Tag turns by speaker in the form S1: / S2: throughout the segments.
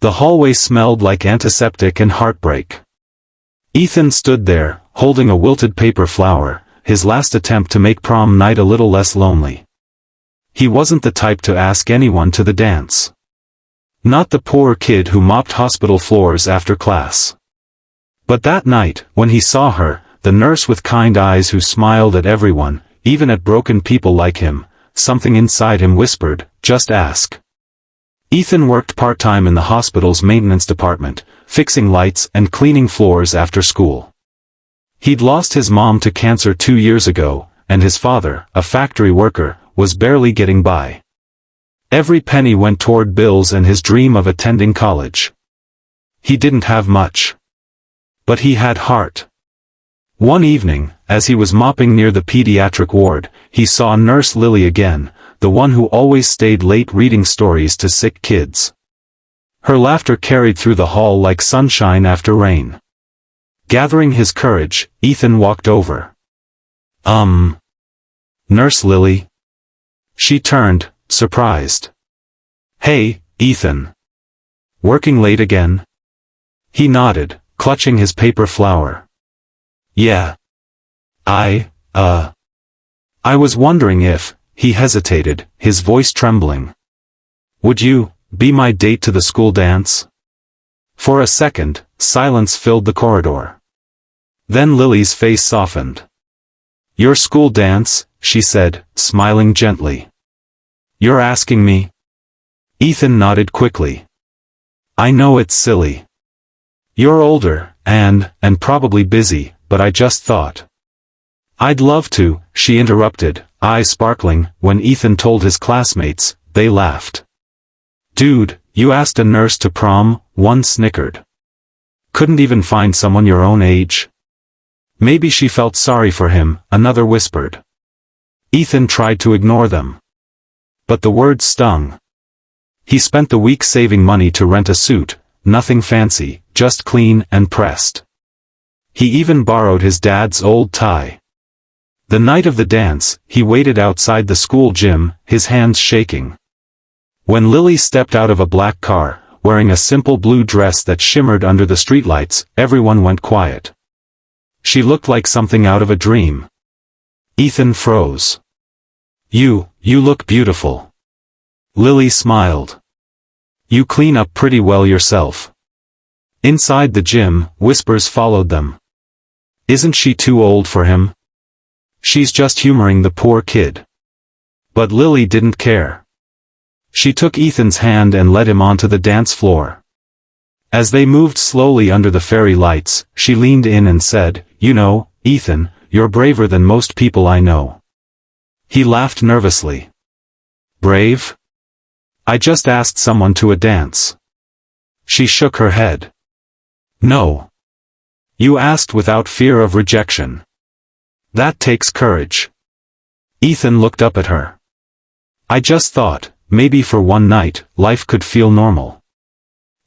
S1: The hallway smelled like antiseptic and heartbreak. Ethan stood there, holding a wilted paper flower, his last attempt to make prom night a little less lonely. He wasn't the type to ask anyone to the dance. Not the poor kid who mopped hospital floors after class. But that night, when he saw her, the nurse with kind eyes who smiled at everyone, even at broken people like him, something inside him whispered, "Just ask." Ethan worked part-time in the hospital's maintenance department, fixing lights and cleaning floors after school. He'd lost his mom to cancer 2 years ago, and his father, a factory worker, was barely getting by. Every penny went toward bills and his dream of attending college. He didn't have much. But he had heart. One evening, as he was mopping near the pediatric ward, he saw Nurse Lily again, the one who always stayed late reading stories to sick kids. Her laughter carried through the hall like sunshine after rain. Gathering his courage, Ethan walked over. Nurse Lily?" She turned, surprised. "Hey, Ethan. Working late again?" He nodded, clutching his paper flower. "Yeah. I was wondering if," he hesitated, his voice trembling. "Would you be my date to the school dance?" For a second, silence filled the corridor. Then Lily's face softened. "Your school dance," she said, smiling gently. "You're asking me?" Ethan nodded quickly. "I know it's silly. You're older, and probably busy, but I just thought." "I'd love to," she interrupted, eyes sparkling. When Ethan told his classmates, they laughed. "Dude, you asked a nurse to prom?" One snickered. "Couldn't even find someone your own age?" Maybe she felt sorry for him, another whispered. Ethan tried to ignore them. But the words stung. He spent the week saving money to rent a suit, nothing fancy, just clean and pressed. He even borrowed his dad's old tie. The night of the dance, he waited outside the school gym, his hands shaking. When Lily stepped out of a black car, wearing a simple blue dress that shimmered under the streetlights, everyone went quiet. She looked like something out of a dream. Ethan froze. You look beautiful." Lily smiled. "You clean up pretty well yourself." Inside the gym, whispers followed them. "Isn't she too old for him? She's just humoring the poor kid." But Lily didn't care. She took Ethan's hand and led him onto the dance floor. As they moved slowly under the fairy lights, she leaned in and said, "You know, Ethan, you're braver than most people I know." He laughed nervously. "Brave? I just asked someone to a dance." She shook her head. "No. You asked without fear of rejection. That takes courage." Ethan looked up at her. "I just thought, maybe for one night, life could feel normal."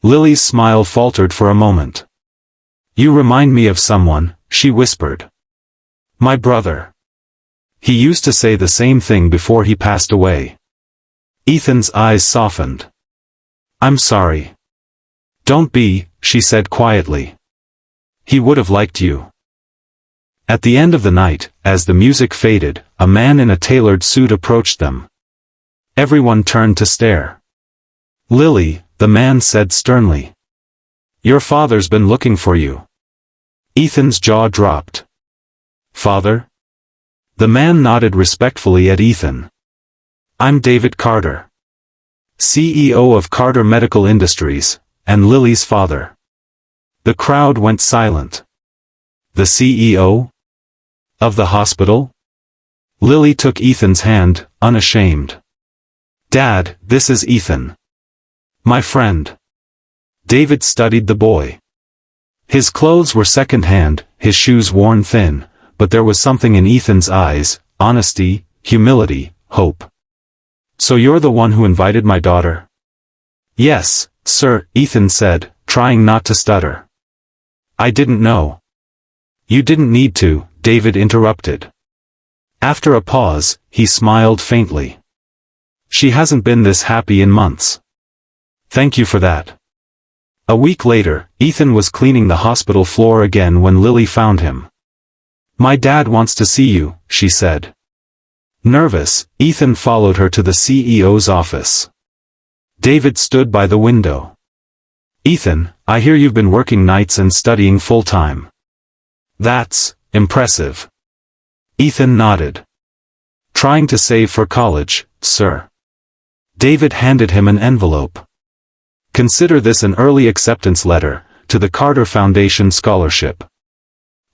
S1: Lily's smile faltered for a moment. "You remind me of someone," she whispered. "My brother. He used to say the same thing before he passed away." Ethan's eyes softened. "I'm sorry." "Don't be," she said quietly. "He would have liked you." At the end of the night, as the music faded, a man in a tailored suit approached them. Everyone turned to stare. "Lily," the man said sternly. "Your father's been looking for you." Ethan's jaw dropped. "Father?" The man nodded respectfully at Ethan. "I'm David Carter, CEO of Carter Medical Industries, and Lily's father." The crowd went silent. "The CEO? Of the hospital?" Lily took Ethan's hand, unashamed. "Dad, this is Ethan. My friend." David studied the boy. His clothes were second-hand, his shoes worn thin, but there was something in Ethan's eyes, honesty, humility, hope. "So you're the one who invited my daughter?" "Yes, sir," Ethan said, trying not to stutter. "I didn't know." "You didn't need to," David interrupted. After a pause, he smiled faintly. "She hasn't been this happy in months. Thank you for that." A week later, Ethan was cleaning the hospital floor again when Lily found him. "My dad wants to see you," she said. Nervous, Ethan followed her to the CEO's office. David stood by the window. "Ethan, I hear you've been working nights and studying full-time." "That's impressive." Ethan nodded. "Trying to save for college, sir." David handed him an envelope. "Consider this an early acceptance letter to the Carter Foundation Scholarship.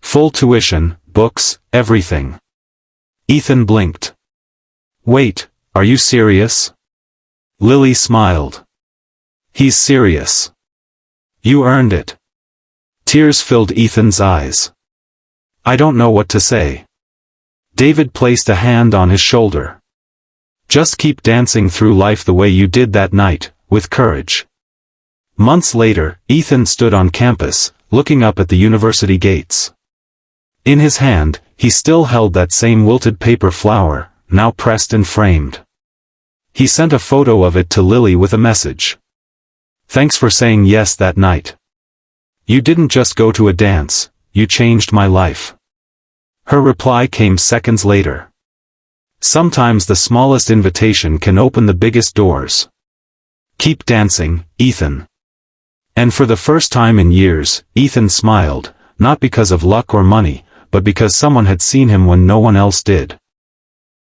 S1: Full tuition, books, everything." Ethan blinked. "Wait, are you serious?" Lily smiled. "He's serious. You earned it." Tears filled Ethan's eyes. "I don't know what to say." David placed a hand on his shoulder. "Just keep dancing through life the way you did that night, with courage." Months later, Ethan stood on campus, looking up at the university gates. In his hand, he still held that same wilted paper flower, now pressed and framed. He sent a photo of it to Lily with a message. "Thanks for saying yes that night. You didn't just go to a dance, you changed my life." Her reply came seconds later. "Sometimes the smallest invitation can open the biggest doors. Keep dancing, Ethan." And for the first time in years, Ethan smiled, not because of luck or money, but because someone had seen him when no one else did.